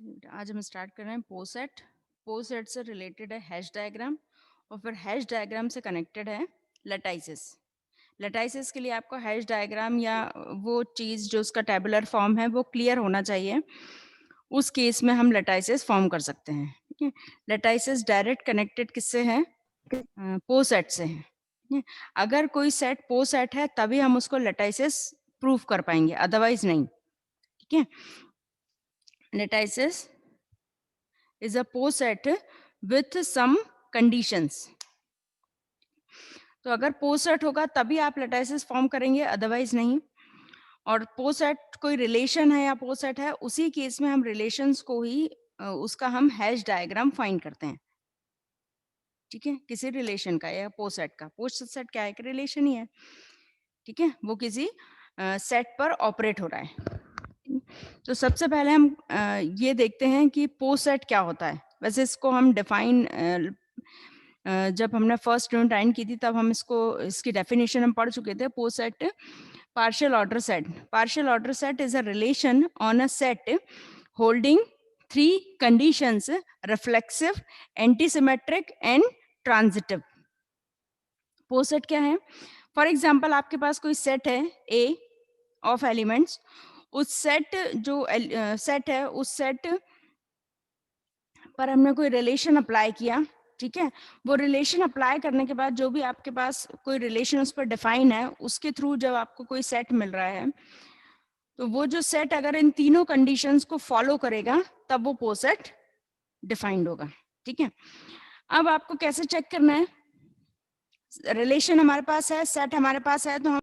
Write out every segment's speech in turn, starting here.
आज हम स्टार्ट कर रहे हैं पोसेट। पोसेट से रिलेटेड है हैश डायग्राम और फिर हैश डायग्राम से कनेक्टेड है लटाइसिस। लटाइसिस के लिए आपको हैश डायग्राम या वो चीज़ जो उसका टेबुलर फॉर्म है वो क्लियर होना चाहिए। उस केस में हम लटाइसिस फॉर्म कर सकते हैं। ठीक है, लटाइसिस डायरेक्ट कनेक्टेड किससे है? पोसेट से है। ठीक है? अगर कोई सेट पोसेट है तभी हम उसको लटाइसिस प्रूफ कर पाएंगे, अदरवाइज नहीं। ठीक है, latices is a poset with some conditions। तो अगर पोसेट होगा तभी आप लटाइसिस फॉर्म करेंगे, अदरवाइज नहीं। और पोसेट कोई रिलेशन है या पोसेट है, उसी केस में हम रिलेशंस को ही उसका हम हैश डायग्राम फाइंड करते हैं। ठीक है, किसी रिलेशन का या पोसेट का। पोसेट क्या है? एक रिलेशन ही है। ठीक है, वो किसी सेट पर ऑपरेट हो रहा है। तो सबसे पहले हम ये देखते हैं कि पोसेट क्या होता है। वैसे इसको हम डिफाइन जब हमने फर्स्ट यूनिट ज्वाइन की थी तब हम इसकी डेफिनेशन हम पढ़ चुके थे। पोसेट partial order set. Partial order set is a relation on a set holding three conditions: reflexive, antisymmetric and transitive. पोसेट क्या है? फॉर एग्जाम्पल आपके पास कोई सेट है ए ऑफ एलिमेंट्स। उस सेट जो सेट है, उस सेट पर हमने कोई रिलेशन अप्लाई किया। ठीक है, वो रिलेशन अप्लाई करने के बाद जो भी आपके पास कोई रिलेशन उस पर डिफाइन है, उसके थ्रू जब आपको कोई सेट मिल रहा है, तो वो जो सेट अगर इन तीनों कंडीशंस को फॉलो करेगा तब वो पोसेट डिफाइंड होगा। ठीक है, अब आपको कैसे चेक करना है? रिलेशन हमारे पास है, सेट हमारे पास है, तो हम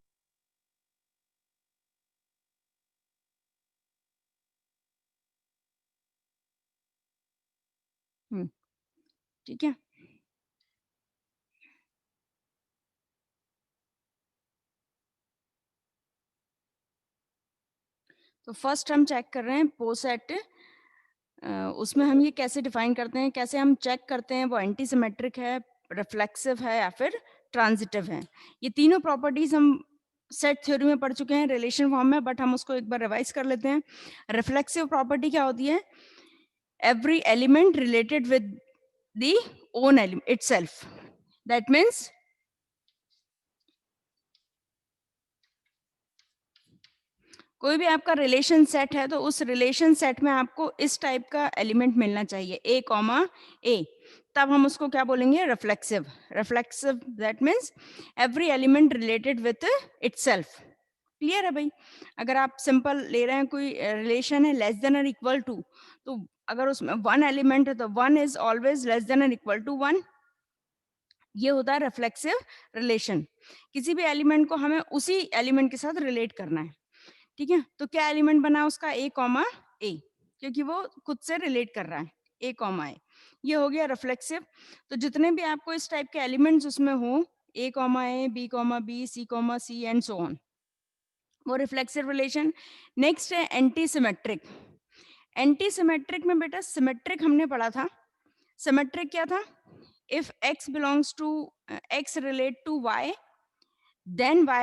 ठीक है, तो फर्स्ट हम चेक कर रहे हैं पोसेट। उसमें हम ये कैसे डिफाइन करते हैं, कैसे हम चेक करते हैं वो एंटीसिमेट्रिक है, रिफ्लेक्सिव है या फिर ट्रांजिटिव है। ये तीनों प्रॉपर्टीज हम सेट थ्योरी में पढ़ चुके हैं रिलेशन फॉर्म में, बट हम उसको एक बार रिवाइज कर लेते हैं। रिफ्लेक्सिव प्रॉपर्टी क्या होती है? Every element related with the own element itself. That means कोई भी आपका रिलेशन सेट है तो उस रिलेशन सेट में आपको इस टाइप का एलिमेंट मिलना चाहिए, ए कॉमा ए, तब हम उसको क्या बोलेंगे? Reflexive. Reflexive that means every element related with itself. Clear है भाई? अगर आप सिंपल ले रहे हैं, कोई रिलेशन है लेस देन और इक्वल टू, तो अगर उसमें वन एलिमेंट है तो one is always less than और इक्वल टू वन। ये होता है रिफ्लेक्सिव रिलेशन। किसी भी एलिमेंट को हमें उसी एलिमेंट के साथ रिलेट करना है। ठीक है, तो क्या एलिमेंट बना उसका? ए कॉमा ए, क्योंकि वो खुद से रिलेट कर रहा है, ए कॉमा ए। ये हो गया रिफ्लेक्सिव। तो जितने भी आपको इस टाइप के एलिमेंट्स उसमें हो, A comma A, B comma B, C comma C and so on, वो रिफ्लेक्सिव रिलेशन। नेक्स्ट है एंटी सिमेट्रिक। एंटी सिमेट्रिक में बेटा सिमेट्रिक हमने पढ़ा था। सिमेट्रिक क्या था? If x belongs to x relate to y, then y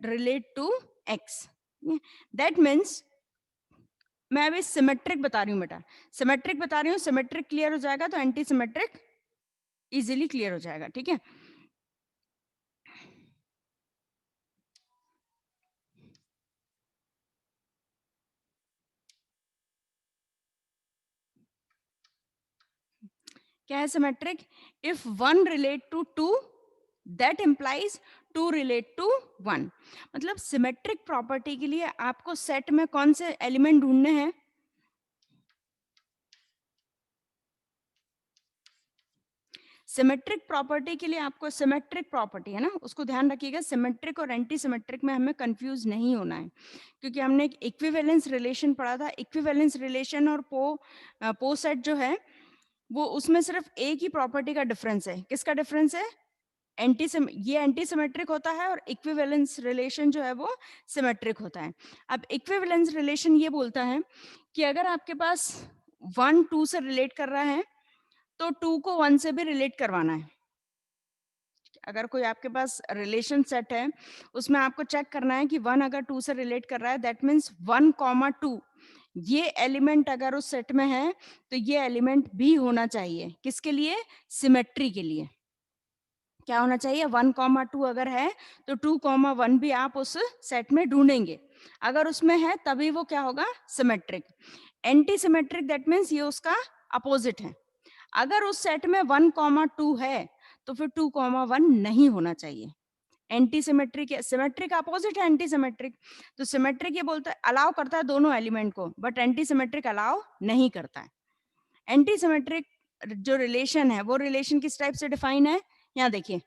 relate to x। That means मैं अभी सिमेट्रिक बता रही हूँ बेटा, सिमेट्रिक बता रही हूँ। सिमेट्रिक क्लियर हो जाएगा तो एंटी सिमेट्रिक इजीली क्लियर हो जाएगा। ठीक है, क्या है symmetric? If one relate to two, that implies two relate to one. मतलब सिमेट्रिक प्रॉपर्टी के लिए आपको सेट में कौन से एलिमेंट ढूंढने हैं? सिमेट्रिक प्रॉपर्टी के लिए आपको सिमेट्रिक प्रॉपर्टी है ना, उसको ध्यान रखिएगा। सिमेट्रिक और एंटी सिमेट्रिक में हमें कंफ्यूज नहीं होना है, क्योंकि हमने एक इक्विवेलेंस रिलेशन पढ़ा था। इक्विवेलेंस रिलेशन और पो सेट जो है वो, उसमें सिर्फ एक ही प्रॉपर्टी का डिफरेंस है। किसका डिफरेंस है? ये एंटी सिमेट्रिक होता है और इक्विवेलेंस रिलेशन जो है वो सिमेट्रिक होता है। अब इक्विवेलेंस रिलेशन ये बोलता है कि अगर आपके पास वन टू से रिलेट कर रहा है तो टू को वन से भी रिलेट करवाना है। अगर कोई आपके पास रिलेशन सेट है, उसमें आपको चेक करना है कि वन अगर टू से रिलेट कर रहा है, that means one comma two ये एलिमेंट अगर उस सेट में है तो ये एलिमेंट भी होना चाहिए, किसके लिए? सिमेट्री के लिए। क्या होना चाहिए? 1,2 अगर है तो 2,1 भी आप उस सेट में ढूंढेंगे। अगर उसमें है तभी वो क्या होगा? Symmetric. Anti symmetric that means ये उसका अपोजिट है। अगर उस सेट में 1,2 है तो फिर 2,1 नहीं होना चाहिए। एंटी सिमेट्रिक, सिमेट्रिक अपोजिट है एंटी सिमेट्रिक। तो सिमेट्रिक ये बोलता है अलाउ करता है दोनों एलिमेंट को, बट एंटी सिमेट्रिक अलाउ नहीं करता है। एंटी सिमेट्रिक जो रिलेशन है वो रिलेशन किस टाइप से डिफाइन है? यहाँ देखिए,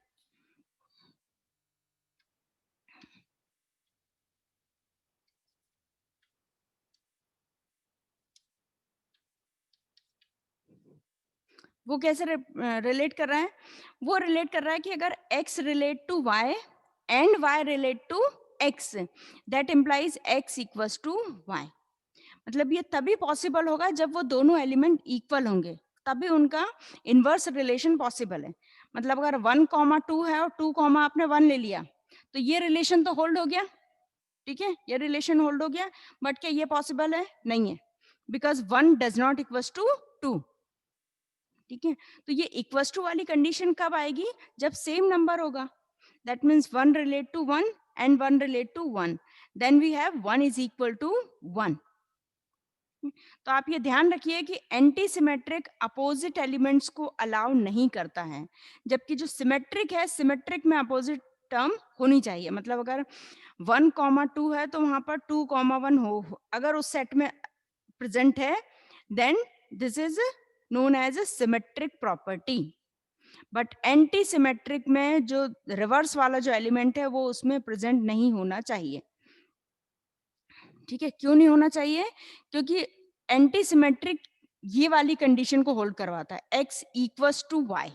वो कैसे रिलेट कर रहा है? वो रिलेट कर रहा है कि अगर x relate to y and y relate to x, that implies x equals to y। मतलब ये तभी पॉसिबल होगा जब वो दोनों एलिमेंट इक्वल होंगे, तभी उनका इनवर्स रिलेशन पॉसिबल है। मतलब अगर 1,2 है और 2, आपने 1 ले लिया तो ये रिलेशन तो होल्ड हो गया, ठीक है, ये रिलेशन होल्ड हो गया। बट क्या ये पॉसिबल है? नहीं है, because 1 does not equals to 2। ठीक है, तो ये इक्वल्स टू वाली कंडीशन कब आएगी? जब सेम नंबर होगा। That means 1 relate to 1 and 1 relate to 1, then we have 1 is equal to 1। तो आप ये ध्यान रखिए कि एंटी सिमेट्रिक अपोजिट एलिमेंट्स को अलाउ नहीं करता है, जबकि जो सिमेट्रिक है, सिमेट्रिक में अपोजिट टर्म होनी चाहिए। मतलब अगर 1,2 है तो वहां पर 2,1 अगर उस सेट में प्रेजेंट है, then this is known as a symmetric property. But anti symmetric में जो रिवर्स वाला जो एलिमेंट है वो उसमें प्रेजेंट नहीं होना चाहिए। ठीक है, क्यों नहीं होना चाहिए? क्योंकि एंटी सिमेट्रिक ये वाली कंडीशन को होल्ड करवाता है, x इक्वल्स टू y।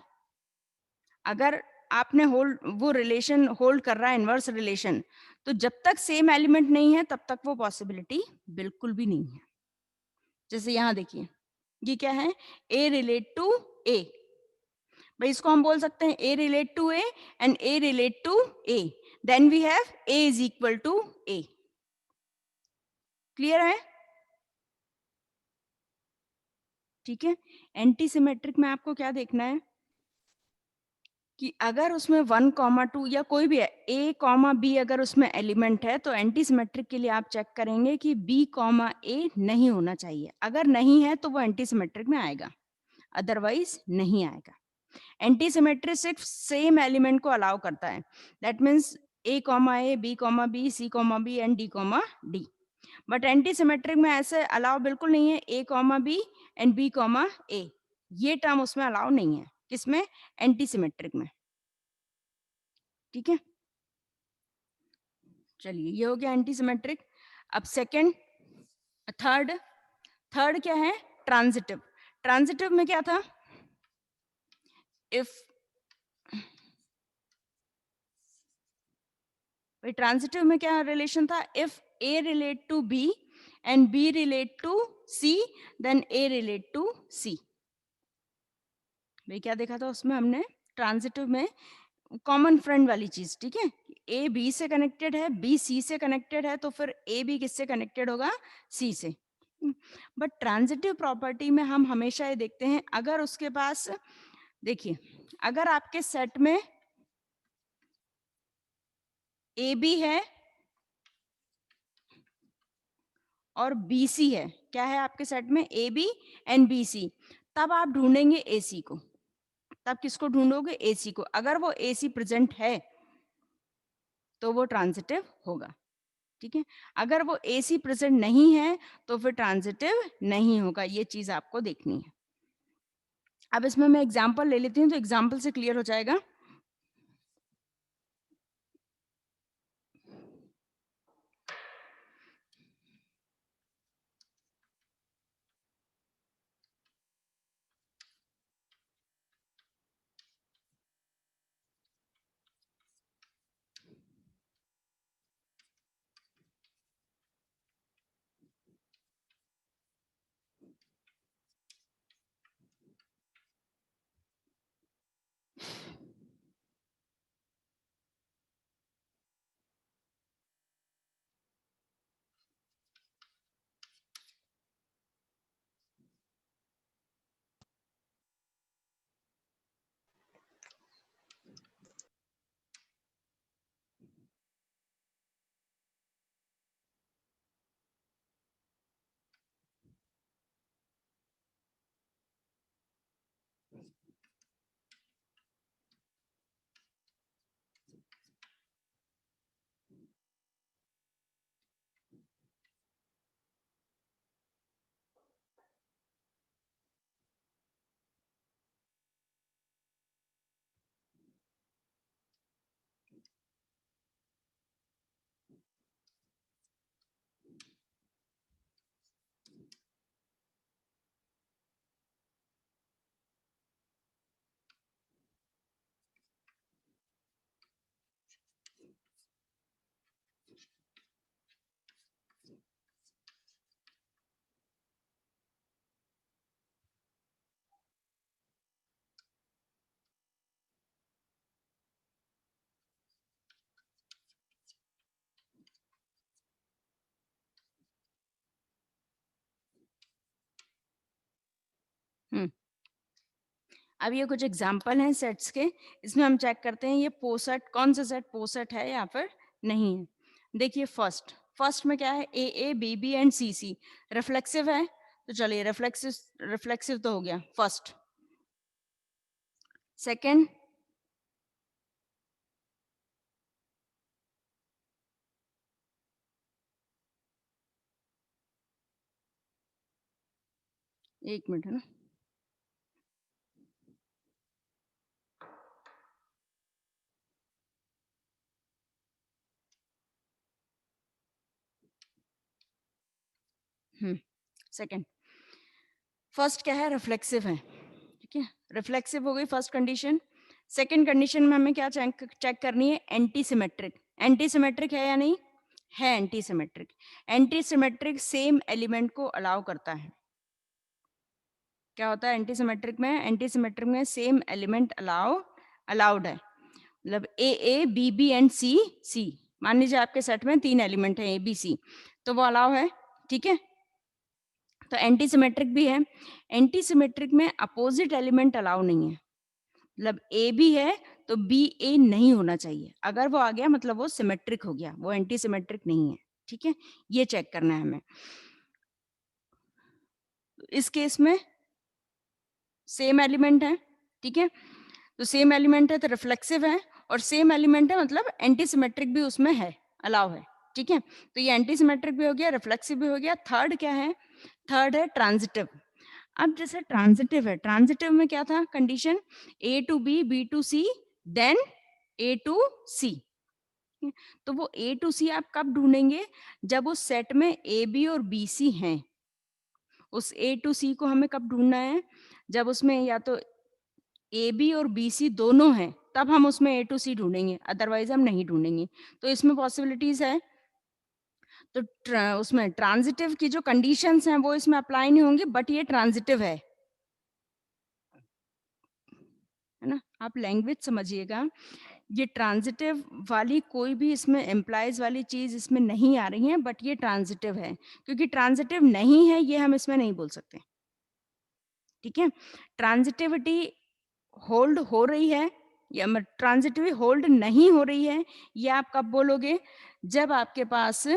अगर आपने होल्ड, वो रिलेशन होल्ड कर रहा है इनवर्स रिलेशन, तो जब तक सेम एलिमेंट नहीं है तब तक वो पॉसिबिलिटी बिल्कुल भी नहीं है। जैसे यहाँ देखिए, ये क्या है? a relate to a। भाई इसको हम बोल सकते हैं a relate to a and a relate to a, then we have a is equal to a। Clear है? ठीक है, एंटी सिमेट्रिक में आपको क्या देखना है कि अगर उसमें 1,2 या कोई भी a, b अगर उसमें एलिमेंट है तो एंटी सिमेट्रिक के लिए आप चेक करेंगे कि b, a नहीं होना चाहिए। अगर नहीं है तो वो एंटी सिमेट्रिक में आएगा, अदरवाइज नहीं आएगा। एंटी सिमेट्रिक सिर्फ सेम एलिमेंट को अलाउ करता है, that means a, b, b, c, b and d, d। But anti symmetric में ऐसे अलाउ बिल्कुल नहीं है, a, b and b, a, ये टर्म उसमें अलाउ नहीं है। किसमें? एंटी सिमेट्रिक में। ठीक है, चलिए ये हो गया एंटी सिमेट्रिक। अब सेकंड, थर्ड, थर्ड क्या है? ट्रांजिटिव। ट्रांजिटिव में क्या था? इफ, ट्रांजिटिव में क्या रिलेशन था? If a relate to b and b relate to c, then a relate to c। भाई क्या देखा था उसमें हमने? ट्रांजिटिव में कॉमन फ्रेंड वाली चीज। ठीक है, ए बी से कनेक्टेड है, बी सी से कनेक्टेड है, तो फिर ए बी किससे कनेक्टेड होगा? सी से। बट ट्रांजिटिव प्रॉपर्टी में हम हमेशा ये देखते हैं, अगर उसके पास, देखिए, अगर आपके सेट में ए बी है और बी सी है, क्या है आपके सेट में? A B and B C, तब आप ढूंढेंगे ए सी को। तब किसको ढूंढोगे? ए सी को। अगर वो ए सी प्रेजेंट है तो वो ट्रांजिटिव होगा। ठीक है, अगर वो ए सी प्रेजेंट नहीं है तो फिर ट्रांजिटिव नहीं होगा। ये चीज आपको देखनी है। अब इसमें मैं एग्जांपल ले लेती हूँ तो एग्जांपल से क्लियर हो जाएगा। अब ये कुछ एग्जांपल हैं सेट्स के, इसमें हम चेक करते हैं ये पोसेट, कौन सा सेट पोसेट है या फिर नहीं है। देखिए फर्स्ट, फर्स्ट में क्या है, A B B and C C reflexive है, तो चलिए रिफ्लेक्सिव, रिफ्लेक्सिव तो हो गया फर्स्ट। सेकंड, एक मिनट है ना, सेकंड, फर्स्ट क्या है, रिफ्लेक्सिव है, ठीक है, रिफ्लेक्सिव हो गई फर्स्ट कंडीशन। सेकंड कंडीशन में हमें क्या चेक चेक करनी है, एंटी सिमेट्रिक, एंटी सिमेट्रिक है या नहीं, है anti symmetric. Anti symmetric same element को अलाउ करता है। क्या होता है एंटी सिमेट्रिक में, एंटी सिमेट्रिक में सेम एलिमेंट अलाउड है, मतलब ए बी बी एंड सी सी, मान लीजिए आपके सेट में 3 एलिमेंट है ए बी सी, तो वो अलाउ है, ठीक है, तो एंटी सिमेट्रिक भी है। एंटी सिमेट्रिक में अपोजिट एलिमेंट अलाउ नहीं है, मतलब ए बी है तो बी ए नहीं होना चाहिए, अगर वो आ गया मतलब वो सिमेट्रिक हो गया, वो एंटी सिमेट्रिक नहीं है, ठीक है, ये चेक करना है हमें। इस केस में सेम एलिमेंट है, ठीक है, तो सेम एलिमेंट है तो रिफ्लेक्सिव है, और सेम एलिमेंट है मतलब एंटी सिमेट्रिक भी उसमें है, अलाउ है, ठीक है, तो ये एंटी सिमेट्रिक भी हो गया, रिफ्लेक्सिव भी हो गया। थर्ड क्या है, थर्ड है ट्रांजिटिव। अब जैसे ट्रांजिटिव है, ट्रांजिटिव में क्या था condition, A to B to C, then A to C, तो वो ए टू सी आप कब ढूंढेंगे, जब उस सेट में ए बी और बी सी हैं, उस ए टू सी को हमें कब ढूंढना है, जब उसमें या तो ए बी और बी सी दोनों हैं, तब हम उसमें ए टू सी ढूंढेंगे, अदरवाइज हम नहीं ढूंढेंगे। तो इसमें पॉसिबिलिटीज है, तो उसमें ट्रांजिटिव की जो कंडीशंस हैं वो इसमें अप्लाई नहीं होंगी, बट ये ट्रांजिटिव है ना, आप लैंग्वेज समझिएगा, ये ट्रांजिटिव वाली कोई भी इसमें एम्प्लॉयज वाली चीज इसमें नहीं आ रही है, बट ये ट्रांजिटिव है, क्योंकि ट्रांजिटिव नहीं है ये हम इसमें नहीं बोल सकते, ठीक है, ट्रांजिटिविटी होल्ड हो रही है या ट्रांजिटिविटी होल्ड नहीं हो रही है, ये आप कब बोलोगे, जब आपके पास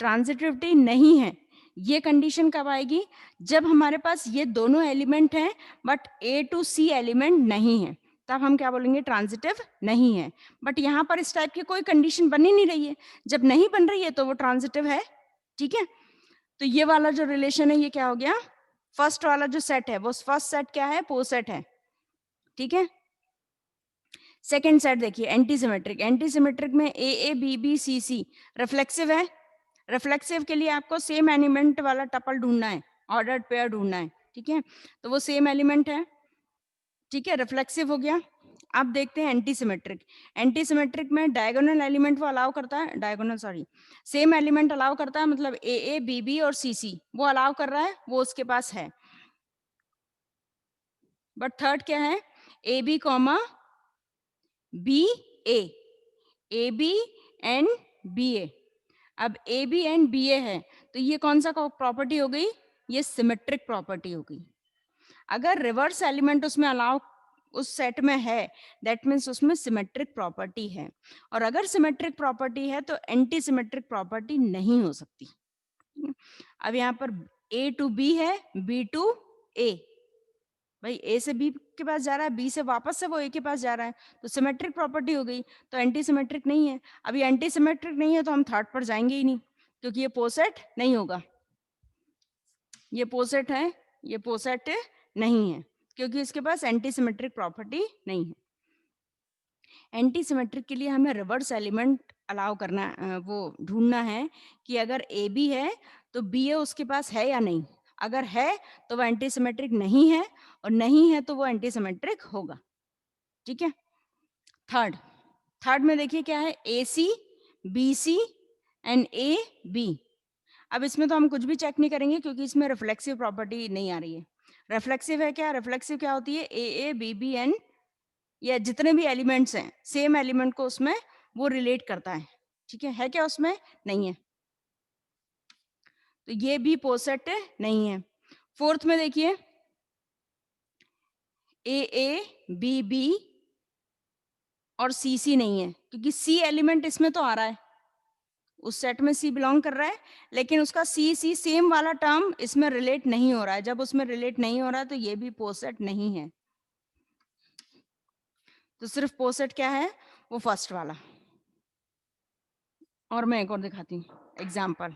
ट्रांजिटिविटी नहीं है, ये कंडीशन कब आएगी, जब हमारे पास ये दोनों एलिमेंट हैं but A to C element नहीं है, तब हम क्या बोलेंगे, ट्रांजिटिव नहीं है। बट यहाँ पर इस टाइप की कोई कंडीशन बन ही नहीं रही है, जब नहीं बन रही है तो वो ट्रांजिटिव है, ठीक है, तो ये वाला जो रिलेशन है ये क्या हो गया, फर्स्ट वाला जो सेट है वो फर्स्ट सेट क्या है, पोसेट है, ठीक है। सेकेंड सेट देखिए एंटी सिमेट्रिक, एंटी सिमेट्रिक में A B B C C reflexive है, रिफ्लेक्सिव के लिए आपको सेम एलिमेंट वाला टपल ढूंढना है, ऑर्डर्ड पेयर ढूंढना है, ठीक है, तो वो सेम एलिमेंट है, ठीक है, रिफ्लेक्सिव हो गया। अब देखते हैं एंटी सिमेट्रिक, एंटी सिमेट्रिक में डायगोनल एलिमेंट वो अलाउ करता है, diagonal sorry, same element allow करता है, मतलब ए बी बी और सी सी वो अलाउ कर रहा है, वो उसके पास है, बट थर्ड क्या है, A B comma B A B and B A, अब A B and B A है, तो ये कौन सा प्रॉपर्टी हो गई, ये सिमेट्रिक प्रॉपर्टी हो गई। अगर रिवर्स एलिमेंट उसमें अलाउ उस सेट में है, दैट मीन्स उसमें सिमेट्रिक प्रॉपर्टी है, और अगर सिमेट्रिक प्रॉपर्टी है तो एंटी सिमेट्रिक प्रॉपर्टी नहीं हो सकती। अब यहाँ पर ए टू बी है, बी टू ए, भाई ए से बी के पास जा रहा है, बी से वापस से वो ए के पास जा रहा है, तो सिमेट्रिक प्रॉपर्टी हो गई, तो एंटी सिमेट्रिक नहीं है। अभी एंटी सिमेट्रिक नहीं है तो हम थर्ड पर जाएंगे ही नहीं, क्योंकि ये पोसेट नहीं होगा, ये पोसेट है, ये पोसेट नहीं है, क्योंकि इसके पास एंटी सिमेट्रिक प्रॉपर्टी नहीं है। एंटी सिमेट्रिक के लिए हमें रिवर्स एलिमेंट अलाउ करना, वो ढूंढना है कि अगर ए बी है तो बी ए उसके पास है या नहीं, अगर है तो वो एंटी सिमेट्रिक नहीं है, और नहीं है तो वो एंटी सिमेट्रिक होगा, ठीक है। थर्ड, थर्ड में देखिए क्या है, A C B C and A B. अब इसमें तो हम कुछ भी चेक नहीं करेंगे, क्योंकि इसमें रिफ्लेक्सिव प्रॉपर्टी नहीं आ रही है। रिफ्लेक्सिव है क्या, रिफ्लेक्सिव क्या होती है, ए बी बी एंड, या जितने भी एलिमेंट्स हैं सेम एलिमेंट को उसमें वो रिलेट करता है, ठीक है क्या उसमें, नहीं है। तो ये भी पोसेट नहीं है। फोर्थ में देखिए ए, बी और सी नहीं है, क्योंकि सी एलिमेंट इसमें तो आ रहा है, उस सेट में सी बिलोंग कर रहा है, लेकिन उसका सी सेम वाला टर्म इसमें रिलेट नहीं हो रहा है। जब उसमें रिलेट नहीं हो रहा है तो ये भी पोसेट नहीं है। तो सिर्फ पोसेट क्या है, वो फर्स्ट वाला। और मैं एक और दिखाती हूँ एग्जाम्पल।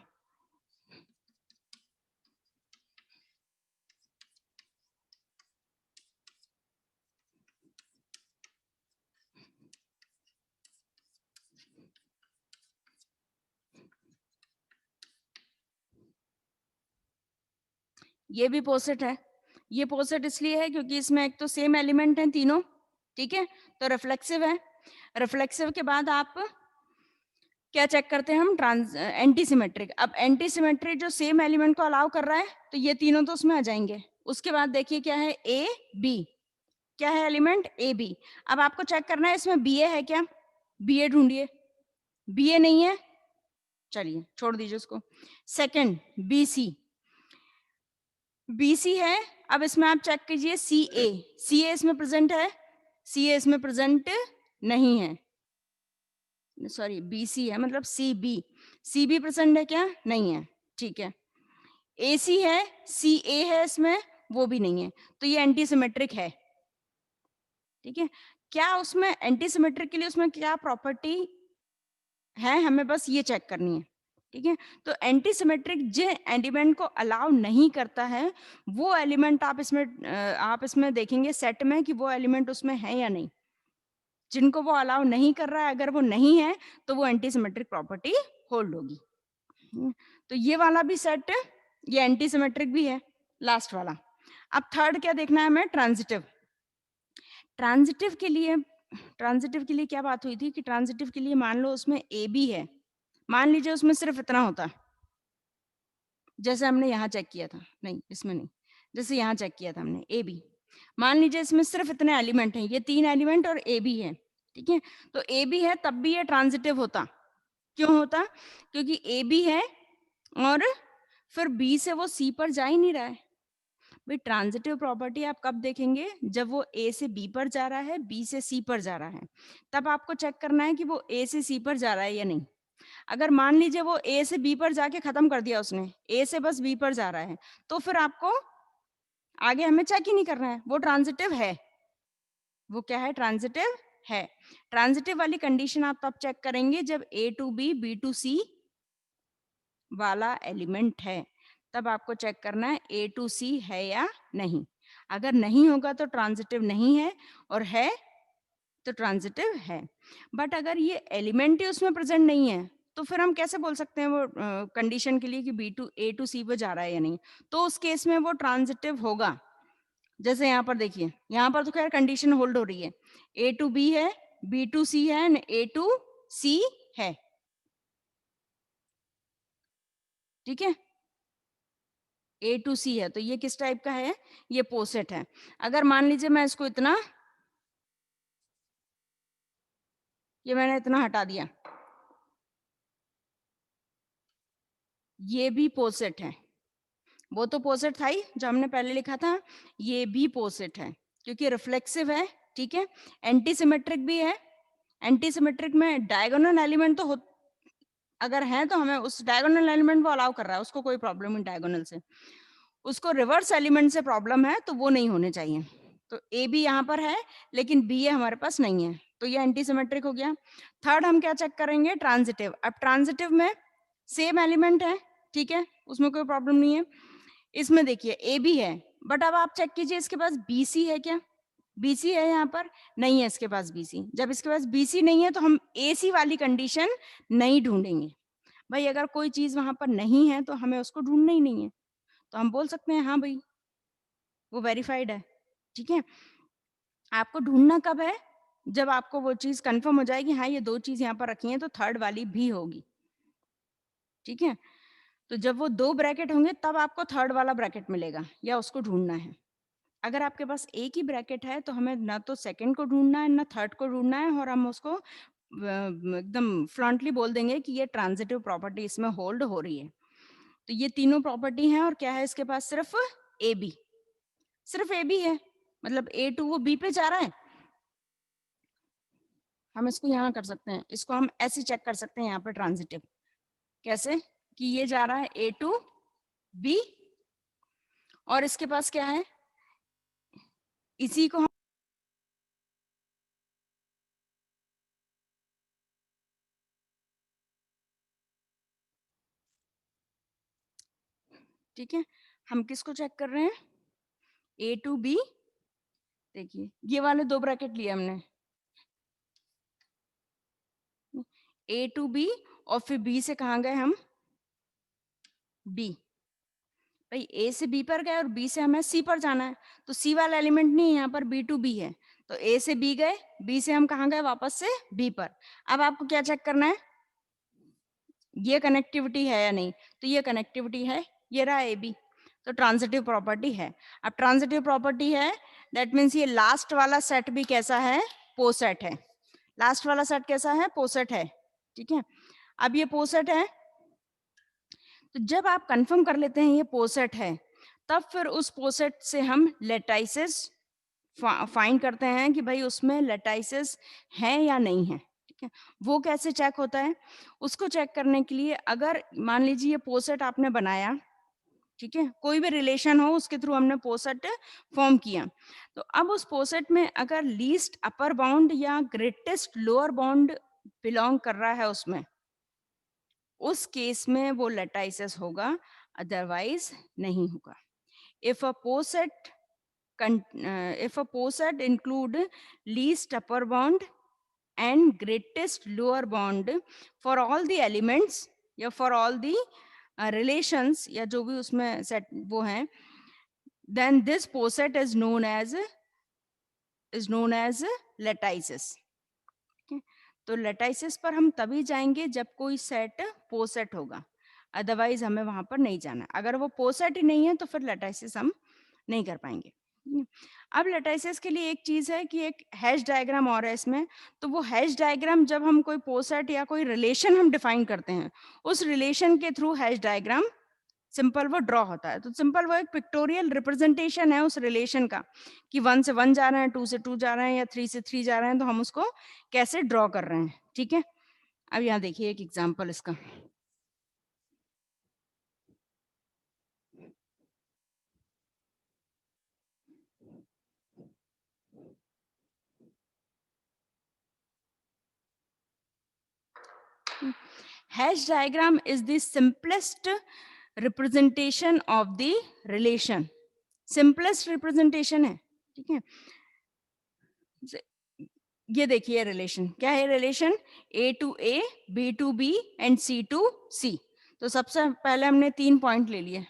ये भी पोसेट है। ये पोसेट इसलिए है क्योंकि इसमें एक तो सेम एलिमेंट है तीनों, ठीक है, तो रिफ्लेक्सिव है। रिफ्लेक्सिव के बाद आप क्या चेक करते हैं हम, एंटी सिमेट्रिक। अब एंटी सिमेट्रिक जो सेम एलिमेंट को अलाउ कर रहा है, तो ये तीनों तो उसमें आ जाएंगे। उसके बाद देखिए क्या है, ए बी, क्या है एलिमेंट ए बी। अब आपको चेक करना है इसमें बी ए है क्या, बी ए ढूंढिए। बी ए नहीं है, चलिए छोड़ दीजिए उसको। सेकंड बी सी है। अब इसमें आप चेक कीजिए सी ए इसमें प्रेजेंट है, सी ए इसमें प्रेजेंट नहीं है, सॉरी बी सी है मतलब सी बी प्रेजेंट है क्या, नहीं है, ठीक है। ए सी है, सी ए है इसमें, वो भी नहीं है, तो ये एंटी सिमेट्रिक है, ठीक है। क्या उसमें एंटी सिमेट्रिक के लिए उसमें क्या प्रॉपर्टी है, हमें बस ये चेक करनी है, ठीक है। तो एंटी सिमेट्रिक जो एलिमेंट को अलाउ नहीं करता है, वो एलिमेंट आप इसमें देखेंगे सेट में कि वो एलिमेंट उसमें है या नहीं। जिनको वो अलाउ नहीं कर रहा है, अगर वो नहीं है तो वो एंटी सिमेट्रिक प्रॉपर्टी होल्ड होगी। तो ये वाला भी सेट, ये एंटी सिमेट्रिक भी है, लास्ट वाला। अब थर्ड क्या देखना है हमें, ट्रांजिटिव। ट्रांजिटिव के लिए क्या बात हुई थी कि ट्रांजिटिव के लिए मान लो उसमें ए बी है, मान लीजिए उसमें सिर्फ इतना होता, जैसे हमने यहाँ चेक किया था, नहीं इसमें नहीं, जैसे यहाँ चेक किया था हमने ए बी, मान लीजिए इसमें सिर्फ इतने एलिमेंट हैं, ये 3 एलिमेंट और ए बी है, ठीक है। तो ए बी है तब भी ये ट्रांजिटिव होता। क्यों होता, क्योंकि ए बी है और फिर बी से वो सी पर जा ही नहीं रहा है। भाई ट्रांजिटिव प्रॉपर्टी आप कब देखेंगे, जब वो ए से बी पर जा रहा है, बी से सी पर जा रहा है, तब आपको चेक करना है कि वो ए से सी पर जा रहा है या नहीं। अगर मान लीजिए वो ए से बी पर जाके खत्म कर दिया उसने, ए से बस बी पर जा रहा है, तो फिर आपको आगे हमें चेक ही नहीं करना है, वो ट्रांजिटिव है। वो क्या है, ट्रांजिटिव है। ट्रांजिटिव वाली कंडीशन आप तब चेक करेंगे जब ए टू बी टू सी वाला एलिमेंट है, तब आपको चेक करना है ए टू सी है या नहीं। अगर नहीं होगा तो ट्रांजिटिव नहीं है, और है तो ट्रांजिटिव है। बट अगर ये एलिमेंट ही उसमें प्रेजेंट नहीं है, तो फिर हम कैसे बोल सकते हैं वो कंडीशन के लिए कि बी टू ए टू सी पे जा रहा है या नहीं। तो उस केस में वो ट्रांजिटिव होगा। जैसे यहाँ पर देखिए, यहाँ पर तो खैर कंडीशन होल्ड हो रही है, ए टू बी है, बी टू सी है, ए टू सी है, ठीक है। ए टू सी है, तो ये किस टाइप का है, ये पोसेट है। अगर मान लीजिए मैं इसको इतना, ये मैंने इतना हटा दिया, ये भी पोसेट है। वो तो पोसेट था ही जो हमने पहले लिखा था, ये भी पोसेट है क्योंकि रिफ्लेक्सिव है, ठीक है। एंटी सिमेट्रिक भी है। एंटी सिमेट्रिक में डायगोनल एलिमेंट तो अगर है तो हमें उस डायगोनल एलिमेंट को अलाउ कर रहा है, उसको कोई प्रॉब्लम नहीं डायगोनल से। उसको रिवर्स एलिमेंट से प्रॉब्लम है, तो वो नहीं होने चाहिए। तो ए बी यहाँ पर है, लेकिन बी ए हमारे पास नहीं है, तो ये एंटी सिमेट्रिक हो गया। थर्ड हम क्या चेक करेंगे, ट्रांजिटिव। अब ट्रांजिटिव में सेम एलिमेंट है, ठीक है, उसमें कोई प्रॉब्लम नहीं है। इसमें देखिए ए बी है, बट अब आप चेक कीजिए इसके पास बी सी है क्या, बी सी है, यहाँ पर नहीं है इसके पास बी सी। जब इसके पास बी सी नहीं है तो हम ए सी वाली कंडीशन नहीं ढूंढेंगे। भाई अगर कोई चीज वहां पर नहीं है तो हमें उसको ढूंढना ही नहीं है, तो हम बोल सकते हैं हाँ भाई वो वेरीफाइड है, ठीक है। आपको ढूंढना कब है, जब आपको वो चीज कंफर्म हो जाएगी, हाँ ये दो चीज यहाँ पर रखी हैं तो थर्ड वाली भी होगी, ठीक है। तो जब वो दो ब्रैकेट होंगे तब आपको थर्ड वाला ब्रैकेट मिलेगा, या उसको ढूंढना है। अगर आपके पास एक ही ब्रैकेट है तो हमें ना तो सेकंड को ढूंढना है ना थर्ड को ढूंढना है, और हम उसको एकदम फ्रंटली बोल देंगे कि ये ट्रांजिटिव प्रॉपर्टी इसमें होल्ड हो रही है। तो ये तीनों प्रॉपर्टी हैं और क्या है इसके पास, सिर्फ ए बी, सिर्फ ए बी है, मतलब ए टू वो बी पे जा रहा है। हम इसको यहाँ कर सकते हैं, इसको हम ऐसे चेक कर सकते हैं यहाँ पे ट्रांजिटिव, कैसे कि ये जा रहा है ए टू बी और इसके पास क्या है, इसी को हम ठीक है, हम किसको चेक कर रहे हैं, ए टू बी, देखिए ये वाले दो ब्रैकेट लिए हमने, ए टू बी और फिर बी से कहाँ गए हम, बी, भाई ए से बी पर गए और बी से हमें सी पर जाना है, तो सी वाला एलिमेंट नहीं है यहाँ पर, बी टू बी है, तो ए से बी गए, बी से हम कहाँ गए, वापस से बी पर। अब आपको क्या चेक करना है, ये कनेक्टिविटी है या नहीं, तो ये कनेक्टिविटी है, ये रहा ए बी, तो ट्रांजिटिव प्रॉपर्टी है। अब ट्रांजिटिव प्रॉपर्टी है, दैट मीन्स ये लास्ट वाला सेट भी कैसा है, पोसेट है, लास्ट वाला सेट कैसा है, पोसेट है, ठीक है। अब ये पोसेट है, तो जब आप कंफर्म कर लेते हैं ये पोसेट है, तब फिर उस पोसेट से हम लेटाइसिस फाइंड करते हैं कि भाई उसमें लेटाइसिस है या नहीं है, ठीक है। वो कैसे चेक होता है, उसको चेक करने के लिए अगर मान लीजिए ये पोसेट आपने बनाया, ठीक है, कोई भी रिलेशन हो उसके थ्रू हमने पोसेट फॉर्म किया, तो अब उस पोसेट में अगर लीस्ट अपर बाउंड या ग्रेटेस्ट लोअर बाउंड बिलोंग कर रहा है उसमें, उस केस में वो लेटाइसिस होगा, अदरवाइज नहीं होगा। If a poset if a poset include least upper bound and greatest lower bound for all the elements या for all the relations या जो भी उसमें set वो हैं, then this poset is known as lattices, ठीक है। तो लेटाइसिस पर हम तभी जाएंगे जब कोई सेट पोसेट होगा, अदरवाइज हमें वहां पर नहीं जाना, अगर वो पोसेट ही नहीं है तो फिर लेटाइसिस हम नहीं कर पाएंगे। अब लेटाइसिस के लिए एक चीज है कि एक हैश डायग्राम और है इसमें, तो वो हैश डायग्राम जब हम कोई पोसेट या कोई रिलेशन हम डिफाइन करते हैं, उस रिलेशन के थ्रू हैश डायग्राम सिंपल वो ड्रॉ होता है, तो सिंपल वो एक पिक्टोरियल रिप्रेजेंटेशन है उस रिलेशन का, कि 1 से 1 जा रहे हैं, 2 से 2 जा रहे हैं या 3 से 3 जा रहे हैं, तो हम उसको कैसे ड्रॉ कर रहे हैं, ठीक है। अब यहाँ देखिए एक एग्जांपल इसका, Hasse diagram is the simplest representation of the relation, simplest representation है, ठीक है। ये देखिए रिलेशन क्या है, relation A to A, B to B and C to C. तो सबसे पहले हमने 3 पॉइंट ले लिए,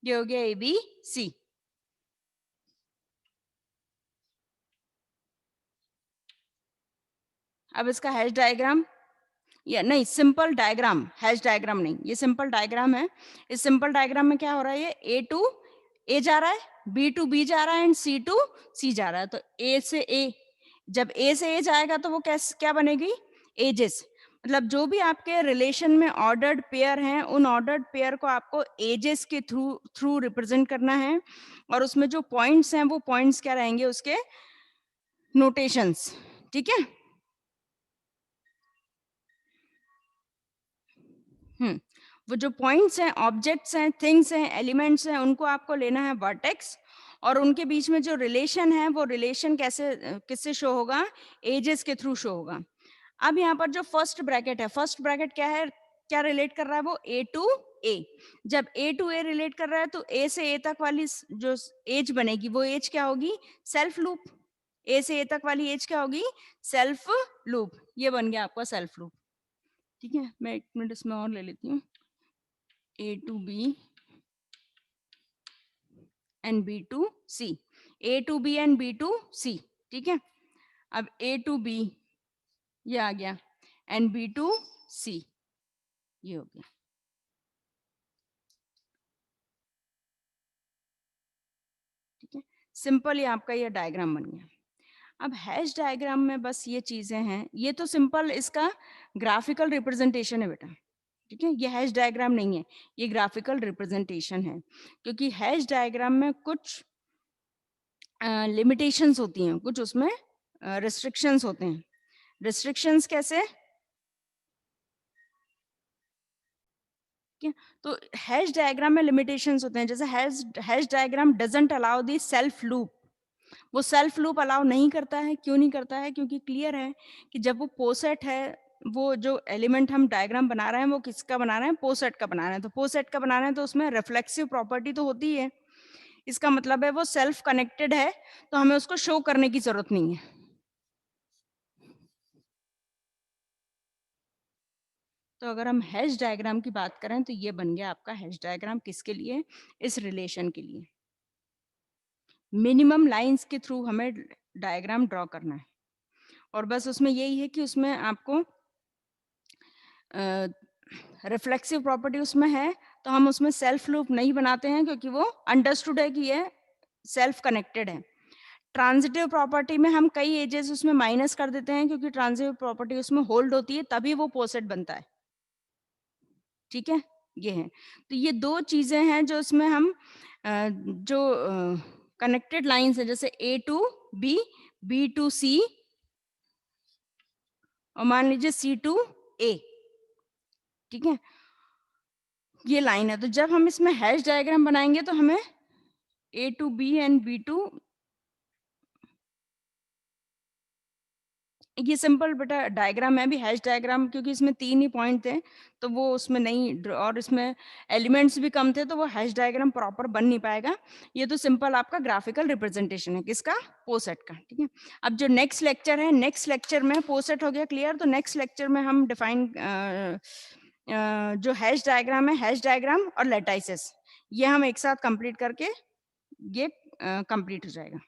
ये हो गया ए बी सी। अब इसका हैश डायग्राम, या नहीं सिंपल डायग्राम, हैश डायग्राम नहीं, ये सिंपल डायग्राम है। इस सिंपल डायग्राम में क्या हो रहा है, ये ए टू ए जा रहा है, बी टू बी जा रहा है एंड सी टू सी जा रहा है। तो ए से ए, जब ए से ए जाएगा तो वो कैसे क्या बनेगी, एजेस, मतलब जो भी आपके रिलेशन में ऑर्डर्ड पेयर हैं, उन ऑर्डर्ड पेयर को आपको एजेस के थ्रू थ्रू रिप्रेजेंट करना है, और उसमें जो पॉइंट्स हैं वो पॉइंट्स क्या रहेंगे, उसके नोटेशंस, ठीक है। वो जो पॉइंट्स हैं, ऑब्जेक्ट्स हैं, थिंग्स हैं, एलिमेंट्स हैं, उनको आपको लेना है वर्टेक्स, और उनके बीच में जो रिलेशन है वो रिलेशन कैसे किससे शो होगा, एजेस के थ्रू शो होगा। अब यहाँ पर जो फर्स्ट ब्रैकेट है, फर्स्ट ब्रैकेट क्या है, क्या रिलेट कर रहा है, वो ए टू ए। जब ए टू ए रिलेट कर रहा है तो ए से ए तक वाली जो एज बनेगी वो एज क्या होगी, सेल्फ लूप। ए से ए तक वाली एज क्या होगी, सेल्फ लूप, ये बन गया आपका सेल्फ लूप, ठीक है। मैं 1 मिनट इसमें और ले लेती हूँ, A to B and B to C, A to B and B to C, ठीक है। अब ए टू बी ये आ गया एंड बी टू सी ये हो गया, ठीक है। सिंपल ही आपका ये डायग्राम बन गया। अब हैश डायग्राम में बस ये चीज़ें हैं, ये तो सिंपल इसका ग्राफिकल रिप्रेजेंटेशन है बेटा, ठीक है? ये हैश डायग्राम नहीं है, ये ग्राफिकल रिप्रेजेंटेशन है, क्योंकि हैश डायग्राम में कुछ लिमिटेशंस होती हैं, कुछ उसमें रिस्ट्रिक्शंस होते हैं। रिस्ट्रिक्शंस कैसे? क्या? तो हैश डायग्राम में लिमिटेशंस होते हैं, जैसे hash hash diagram doesn't allow the self loop. वो सेल्फ लूप अलाउ नहीं करता है, क्यों नहीं करता है? क्योंकि क्लियर है कि जब वो पोसेट है, वो जो एलिमेंट हम डायग्राम बना रहे हैं वो किसका बना रहे हैं? पोसेट का बना रहे हैं। तो पोसेट का बना रहे हैं तो उसमें रिफ्लेक्सिव प्रॉपर्टी तो होती है। इसका मतलब है वो सेल्फ कनेक्टेड है, तो हमें उसको शो करने की जरूरत नहीं है। तो अगर हम हैश डायग्राम की बात करें तो ये बन गया आपका हैश डायग्राम, किसके लिए? इस रिलेशन के लिए। मिनिमम लाइंस के थ्रू हमें डायग्राम ड्रॉ करना है, और बस उसमें यही है कि उसमें आपको रिफ्लेक्सिव प्रॉपर्टी उसमें है, तो हम उसमें सेल्फ लूप नहीं बनाते हैं, क्योंकि वो अंडरस्टूड है कि ये सेल्फ कनेक्टेड है। ट्रांजिटिव प्रॉपर्टी में हम कई एजेस उसमें माइनस कर देते हैं, क्योंकि ट्रांजिटिव प्रॉपर्टी उसमें होल्ड होती है, तभी वो पोसेट बनता है। ठीक है, ये है। तो ये दो चीजें हैं जो इसमें हम जो कनेक्टेड लाइंस है, जैसे ए टू बी, बी टू सी, और मान लीजिए सी टू ए, ठीक है, ये लाइन है। तो जब हम इसमें हैश डायग्राम बनाएंगे तो हमें A to B and B to, ये सिंपल बेटा डायग्राम है भी हैश डायग्राम, क्योंकि इसमें 3 ही पॉइंट थे, तो वो उसमें नहीं और इसमें एलिमेंट्स भी कम थे, तो वो हैश डायग्राम प्रॉपर बन नहीं पाएगा। ये तो सिंपल आपका ग्राफिकल रिप्रेजेंटेशन है, किसका? पोसेट का। ठीक है, अब जो नेक्स्ट लेक्चर है, नेक्स्ट लेक्चर में पोसेट हो गया क्लियर, तो नेक्स्ट लेक्चर में हम डिफाइन जो हैश डायग्राम है, हैश डायग्राम और लेटाइसिस, ये हम एक साथ कंप्लीट करके ये कंप्लीट हो जाएगा।